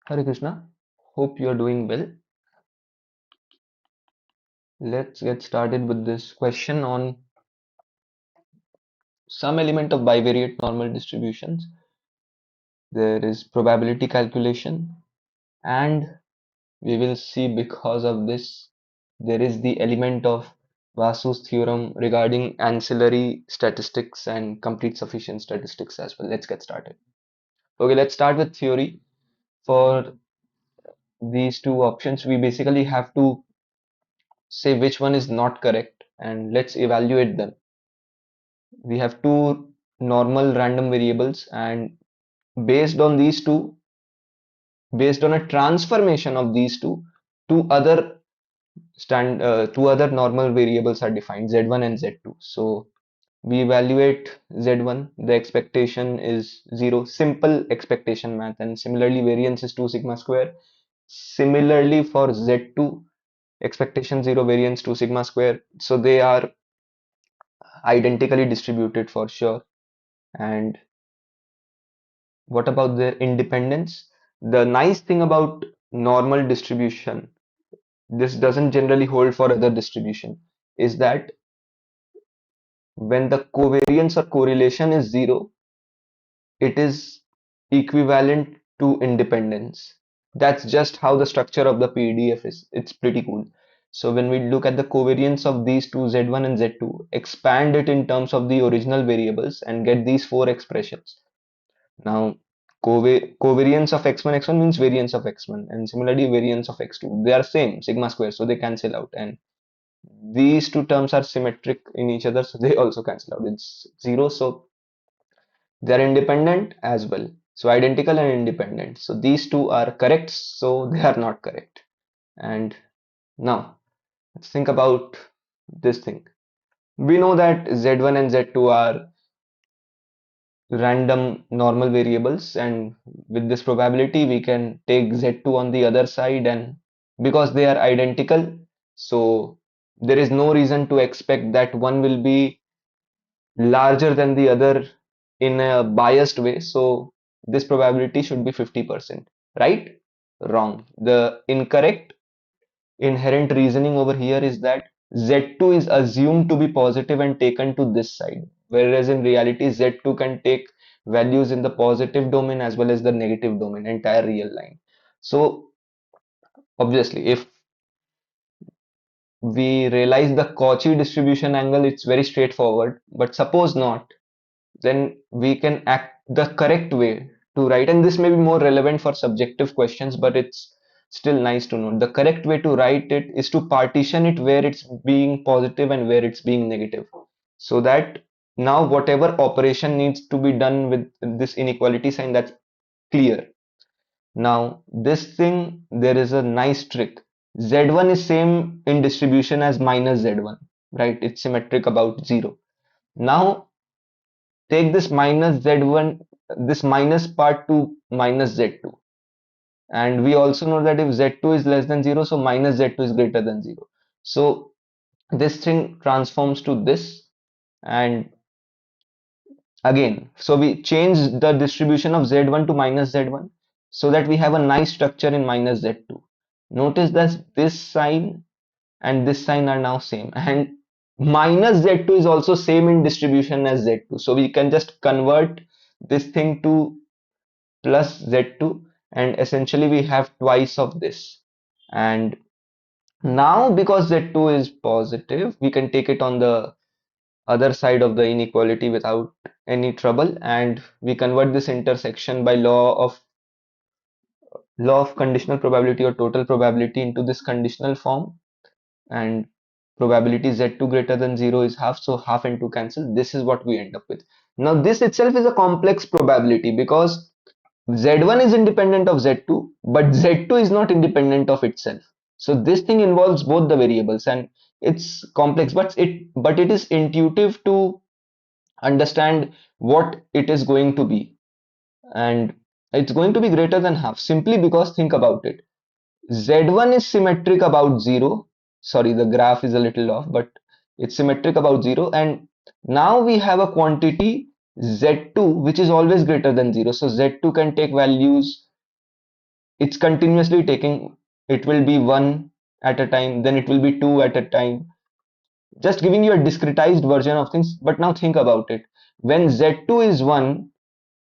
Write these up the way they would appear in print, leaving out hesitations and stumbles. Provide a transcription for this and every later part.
Hare Krishna. Hope you're doing well. Let's get started with this question on some element of bivariate normal distributions. There is probability calculation, and we will see because of this, there is the element of Vasu's theorem regarding ancillary statistics and complete sufficient statistics as well. Let's get started. Okay, let's start with theory. For these two options, we basically have to say which one is not correct and let's evaluate them. We have two normal random variables, and based on these two, based on a transformation of these two other two other normal variables are defined, z1 and z2. So we evaluate z1, the expectation is 0, simple expectation math, and similarly variance is 2 sigma square. Similarly for z2, expectation 0, variance 2 sigma square, so they are identically distributed for sure. And what about their independence? The nice thing about normal distribution, this doesn't generally hold for other distribution, is that when the covariance or correlation is 0, it is equivalent to independence. That's just how the structure of the PDF is. It's pretty cool. So when we look at the covariance of these two, Z1 and Z2, expand it in terms of the original variables and get these four expressions. Now, covariance of x1 means variance of x1, and similarly variance of x2. They are same, sigma square, so they cancel out. And these two terms are symmetric in each other, so they also cancel out. It's 0, so they are independent as well. So identical and independent. So these two are correct, so they are not correct. And now, let's think about this thing. We know that z1 and z2 are random normal variables, and with this probability we can take z2 on the other side, and because they are identical, so there is no reason to expect that one will be larger than the other in a biased way, so this probability should be 50%, right? Wrong. The incorrect inherent reasoning over here is that Z2 is assumed to be positive and taken to this side, whereas in reality Z2 can take values in the positive domain as well as the negative domain, entire real line. So obviously, if we realize the Cauchy distribution angle, it's very straightforward. But suppose not, then we can act the correct way to write, and this may be more relevant for subjective questions, but it's still nice to know. The correct way to write it is to partition it where it's being positive and where it's being negative, so that now whatever operation needs to be done with this inequality sign, that's clear. Now this thing, there is a nice trick. Z1 is same in distribution as minus Z1, right? It's symmetric about 0. Now take this minus z1, this minus part to minus z2, and we also know that if z2 is less than 0, so minus z2 is greater than 0. So this thing transforms to this, and again, so we change the distribution of z1 to minus z1 so that we have a nice structure in minus z2. Notice that this sign and this sign are now same, and minus z2 is also same in distribution as z2, so we can just convert this thing to plus z2, and essentially we have twice of this. And now because z2 is positive, we can take it on the other side of the inequality without any trouble, and we convert this intersection by law of conditional probability or total probability into this conditional form, and probability z2 greater than 0 is half, so half and 2 cancel. This is what we end up with. Now this itself is a complex probability because Z1 is independent of Z2, but Z2 is not independent of itself. So this thing involves both the variables, and it's complex, but it is intuitive to understand what it is going to be. And it's going to be greater than half simply because think about it. Z1 is symmetric about 0. Sorry, the graph is a little off, but it's symmetric about 0. And now we have a quantity Z2 which is always greater than 0. So Z2 can take values it's continuously taking, it will be 1 at a time, then it will be 2 at a time, just giving you a discretized version of things. But now think about it. When Z2 is 1,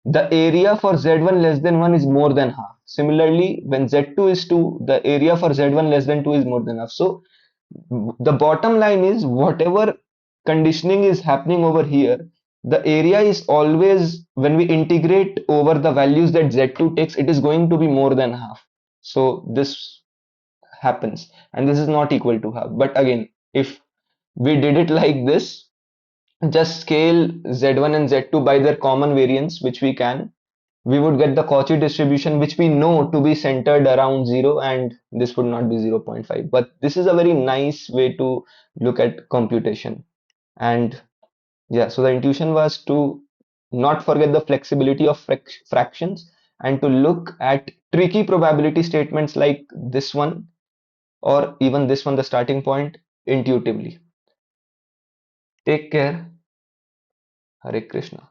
the area for Z1 less than 1 is more than half. Similarly, when Z2 is 2, the area for Z1 less than 2 is more than half. So the bottom line is, whatever conditioning is happening over here, the area is always, when we integrate over the values that Z2 takes, it is going to be more than half. So this happens, and this is not equal to half. But again, if we did it like this, just scale Z1 and Z2 by their common variance, which we can, we would get the Cauchy distribution, which we know to be centered around 0, and this would not be 0.5. But this is a very nice way to look at computation. And yeah, so the intuition was to not forget the flexibility of fractions, and to look at tricky probability statements like this one, or even this one, the starting point, intuitively. Take care. Hare Krishna.